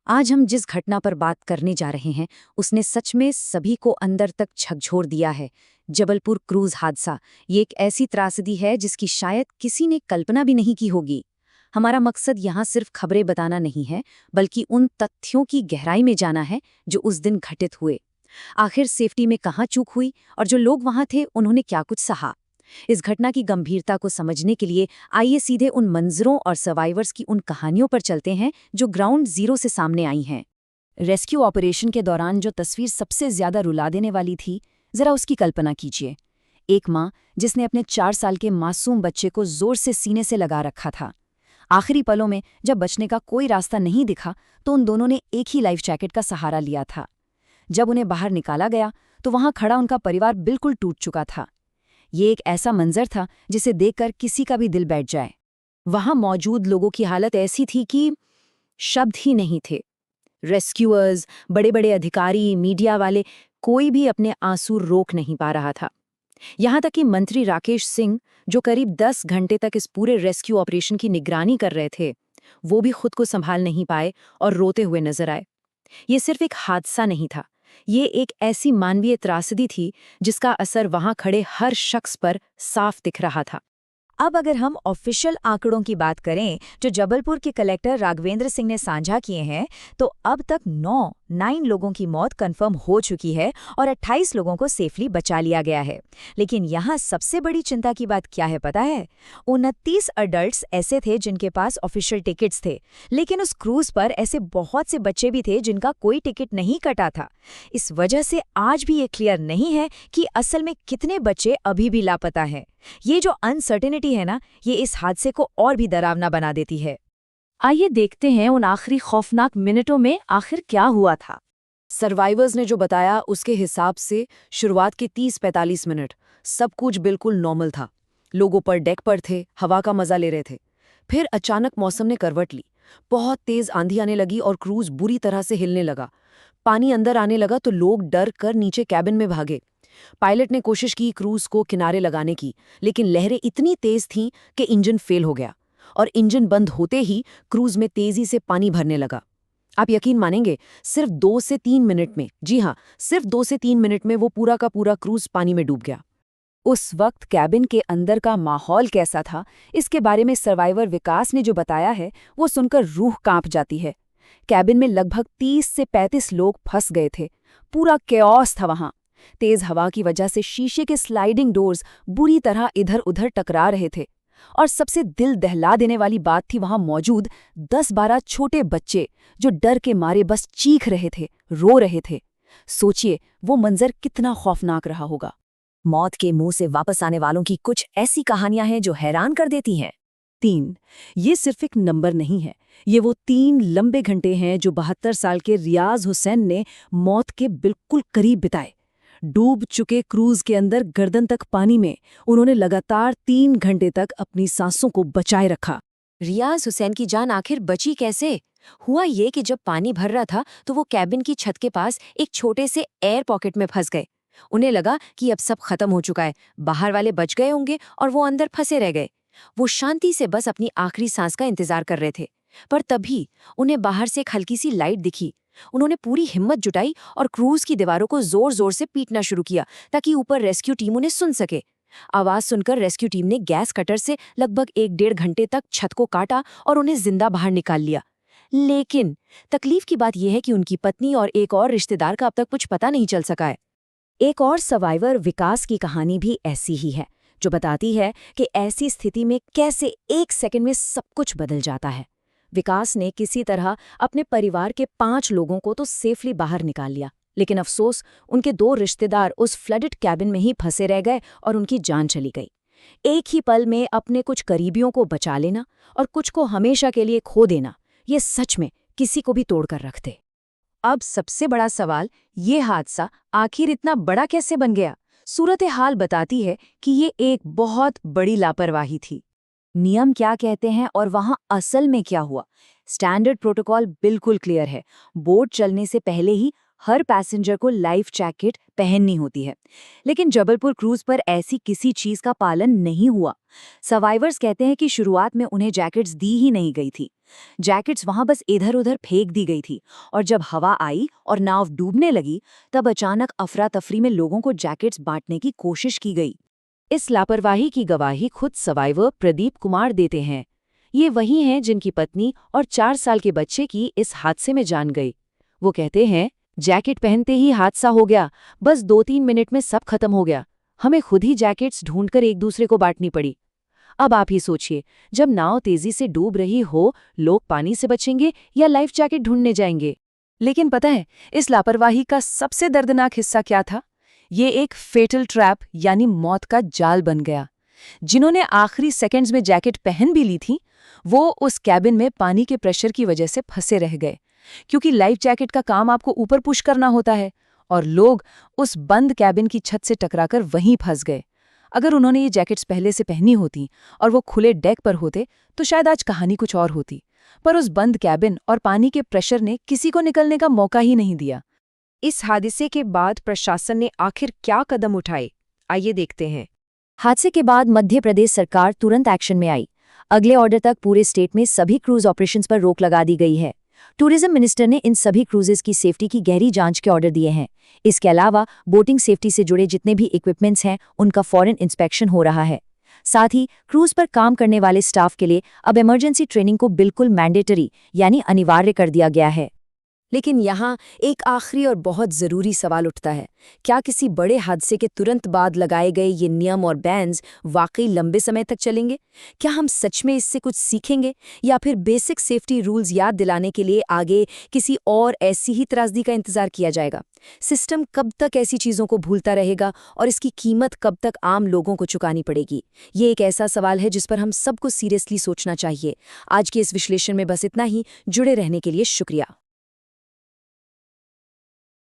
आज हम जिस घटना पर बात करने जा रहे हैं उसने सच में सभी को अंदर तक झकझोर दिया है। जबलपुर क्रूज हादसा ये एक ऐसी त्रासदी है जिसकी शायद किसी ने कल्पना भी नहीं की होगी। हमारा मकसद यहाँ सिर्फ खबरें बताना नहीं है, बल्कि उन तथ्यों की गहराई में जाना है जो उस दिन घटित हुए। आखिर सेफ्टी में कहाँ चूक हुई और जो लोग वहां थे उन्होंने क्या कुछ सहा। इस घटना की गंभीरता को समझने के लिए आइए सीधे उन मंजरों और सर्वाइवर्स की उन कहानियों पर चलते हैं जो ग्राउंड जीरो से सामने आई हैं। रेस्क्यू ऑपरेशन के दौरान जो तस्वीर सबसे ज्यादा रुला देने वाली थी, जरा उसकी कल्पना कीजिए। एक माँ जिसने अपने 4 साल के मासूम बच्चे को जोर से सीने से लगा रखा था। आखिरी पलों में जब बचने का कोई रास्ता नहीं दिखा तो उन दोनों ने एक ही लाइफ जैकेट का सहारा लिया था। जब उन्हें बाहर निकाला गया तो वहां खड़ा उनका परिवार बिल्कुल टूट चुका था। ये एक ऐसा मंजर था जिसे देखकर किसी का भी दिल बैठ जाए। वहां मौजूद लोगों की हालत ऐसी थी कि शब्द ही नहीं थे। रेस्क्यूअर्स, बड़े बड़े अधिकारी, मीडिया वाले, कोई भी अपने आंसू रोक नहीं पा रहा था। यहां तक कि मंत्री राकेश सिंह, जो करीब 10 घंटे तक इस पूरे रेस्क्यू ऑपरेशन की निगरानी कर रहे थे, वो भी खुद को संभाल नहीं पाए और रोते हुए नजर आए। ये सिर्फ एक हादसा नहीं था, ये एक ऐसी मानवीय त्रासदी थी जिसका असर वहां खड़े हर शख्स पर साफ दिख रहा था। अब अगर हम ऑफिशियल आंकड़ों की बात करें जो जबलपुर के कलेक्टर राघवेंद्र सिंह ने साझा किए हैं, तो अब तक 9 लोगों की मौत कंफर्म हो चुकी है और 28 लोगों को सेफली बचा लिया गया है। लेकिन यहाँ सबसे बड़ी चिंता की बात क्या है पता है? 29 अडल्ट्स ऐसे थे जिनके पास ऑफिशियल टिकट्स थे, लेकिन उस क्रूज पर ऐसे बहुत से बच्चे भी थे जिनका कोई टिकट नहीं कटा था। इस वजह से आज भी ये क्लियर नहीं है कि असल में कितने बच्चे अभी भी लापता हैं। ये जो अनसर्टेनिटी है ना, ये इस हादसे को और भी डरावना बना देती है। आइए देखते हैं उन आखिरी खौफनाक मिनटों में आखिर क्या हुआ था। सर्वाइवर्स ने जो बताया उसके हिसाब से शुरुआत के 30-45 मिनट सब कुछ बिल्कुल नॉर्मल था। लोगों पर डेक पर थे, हवा का मजा ले रहे थे। फिर अचानक मौसम ने करवट ली। बहुत तेज आंधी आने लगी और क्रूज बुरी तरह से हिलने लगा। पानी अंदर आने लगा तो लोग डर कर नीचे कैबिन में भागे। पायलट ने कोशिश की क्रूज को किनारे लगाने की, लेकिन लहरें इतनी तेज थीं कि इंजन फेल हो गया और इंजन बंद होते ही क्रूज में तेजी से पानी भरने लगा। आप यकीन मानेंगे, सिर्फ 2 से 3 मिनट में, जी हाँ, सिर्फ 2 से 3 मिनट में वो पूरा का पूरा क्रूज पानी में डूब गया। उस वक्त कैबिन के अंदर का माहौल कैसा था, इसके बारे में सर्वाइवर विकास ने जो बताया है वो सुनकर रूह कांप जाती है। कैबिन में लगभग 30 से 35 लोग फंस गए थे। पूरा केओस था वहां। तेज हवा की वजह से शीशे के स्लाइडिंग डोर्स बुरी तरह इधर उधर टकरा रहे थे। और सबसे दिल दहला देने वाली बात थी वहां मौजूद 10-12 छोटे बच्चे जो डर के मारे बस चीख रहे थे, रो रहे थे। सोचिए वो मंजर कितना खौफनाक रहा होगा। मौत के मुंह से वापस आने वालों की कुछ ऐसी कहानियां हैं जो हैरान कर देती हैं। 3, ये सिर्फ एक नंबर नहीं है, ये वो 3 लंबे घंटे हैं जो 72 साल के रियाज हुसैन ने मौत के बिल्कुल करीब बिताए। डूब चुके क्रूज के अंदर गर्दन तक पानी में उन्होंने लगातार 3 घंटे तक अपनी सांसों को बचाए रखा। रियाज हुसैन की जान आखिर बची कैसे? हुआ ये कि जब पानी भर रहा था तो वो कैबिन की छत के पास एक छोटे से एयर पॉकेट में फंस गए। उन्हें लगा कि अब सब खत्म हो चुका है, बाहर वाले बच गए होंगे और वो अंदर फंसे रह गए। वो शांति से बस अपनी आखिरी सांस का इंतजार कर रहे थे। पर तभी उन्हें बाहर से एक हल्की सी लाइट दिखी। उन्होंने पूरी हिम्मत जुटाई और क्रूज की दीवारों को जोर जोर से पीटना शुरू किया ताकि ऊपर रेस्क्यू टीम उन्हें सुन सके। आवाज सुनकर रेस्क्यू टीम ने गैस कटर से लगभग 1-1.5 घंटे तक छत को काटा और उन्हें जिंदा बाहर निकाल लिया। लेकिन तकलीफ की बात यह है कि उनकी पत्नी और एक और रिश्तेदार का अब तक कुछ पता नहीं चल सका है। एक और सर्वाइवर विकास की कहानी भी ऐसी ही है, जो बताती है कि ऐसी स्थिति में कैसे 1 सेकंड में सब कुछ बदल जाता है। विकास ने किसी तरह अपने परिवार के 5 लोगों को तो सेफली बाहर निकाल लिया, लेकिन अफसोस उनके 2 रिश्तेदार उस फ्लडेड कैबिन में ही फंसे रह गए और उनकी जान चली गई। एक ही पल में अपने कुछ करीबियों को बचा लेना और कुछ को हमेशा के लिए खो देना, ये सच में किसी को भी तोड़कर रख दे। अब सबसे बड़ा सवाल, ये हादसा आखिर इतना बड़ा कैसे बन गया? सूरत हाल बताती है कि ये एक बहुत बड़ी लापरवाही थी। नियम क्या कहते हैं और वहां असल में क्या हुआ? स्टैंडर्ड प्रोटोकॉल बिल्कुल क्लियर है। बोट चलने से पहले ही हर पैसेंजर को लाइफ जैकेट पहननी होती है। लेकिन जबलपुर क्रूज पर ऐसी किसी चीज का पालन नहीं हुआ। सर्वाइवर्स कहते हैं कि शुरुआत में उन्हें जैकेट्स दी ही नहीं गई थी। जैकेट्स वहां बस इधर-उधर फेंक दी गई थी और जब हवा आई और नाव डूबने लगी, तब अचानक अफरा तफरी में लोगों को जैकेट्स बांटने की कोशिश की गई। इस लापरवाही की गवाही खुद सर्वाइवर प्रदीप कुमार देते हैं। ये वही हैं जिनकी पत्नी और 4 साल के बच्चे की इस हादसे में जान गई। वो कहते हैं, जैकेट पहनते ही हादसा हो गया, बस 2-3 मिनट में सब खत्म हो गया। हमें खुद ही जैकेट्स ढूंढकर एक दूसरे को बांटनी पड़ी। अब आप ही सोचिए, जब नाव तेजी से डूब रही हो, लोग पानी से बचेंगे या लाइफ जैकेट ढूंढने जाएंगे? लेकिन पता है, इस लापरवाही का सबसे दर्दनाक हिस्सा क्या था? ये एक फेटल ट्रैप यानी मौत का जाल बन गया। जिन्होंने आखिरी सेकंड्स में जैकेट पहन भी ली थी, वो उस कैबिन में पानी के प्रेशर की वजह से फंसे रह गए, क्योंकि लाइफ जैकेट का काम आपको ऊपर पुश करना होता है, और लोग उस बंद कैबिन की छत से टकराकर वहीं फंस गए। अगर उन्होंने ये जैकेट्स पहले से पहनी होती और वो खुले डेक पर होते, तो शायद आज कहानी कुछ और होती। पर उस बंद कैबिन और पानी के प्रेशर ने किसी को निकलने का मौका ही नहीं दिया। इस हादसे के बाद प्रशासन ने आखिर क्या कदम उठाए, आइए देखते हैं। हादसे के बाद मध्य प्रदेश सरकार तुरंत एक्शन में आई। अगले ऑर्डर तक पूरे स्टेट में सभी क्रूज ऑपरेशंस पर रोक लगा दी गई है। टूरिज्म मिनिस्टर ने इन सभी क्रूजेस की सेफ्टी की गहरी जांच के ऑर्डर दिए हैं। इसके अलावा बोटिंग सेफ्टी से जुड़े जितने भी इक्विपमेंट्स हैं, उनका फौरन इंस्पेक्शन हो रहा है। साथ ही क्रूज पर काम करने वाले स्टाफ के लिए अब इमरजेंसी ट्रेनिंग को बिल्कुल मैंडेटरी यानी अनिवार्य कर दिया गया है। लेकिन यहाँ एक आखिरी और बहुत ज़रूरी सवाल उठता है, क्या किसी बड़े हादसे के तुरंत बाद लगाए गए ये नियम और बैन्स वाकई लंबे समय तक चलेंगे? क्या हम सच में इससे कुछ सीखेंगे, या फिर बेसिक सेफ्टी रूल्स याद दिलाने के लिए आगे किसी और ऐसी ही त्रासदी का इंतजार किया जाएगा? सिस्टम कब तक ऐसी चीज़ों को भूलता रहेगा और इसकी कीमत कब तक आम लोगों को चुकानी पड़ेगी? ये एक ऐसा सवाल है जिस पर हम सबको सीरियसली सोचना चाहिए। आज के इस विश्लेषण में बस इतना ही। जुड़े रहने के लिए शुक्रिया।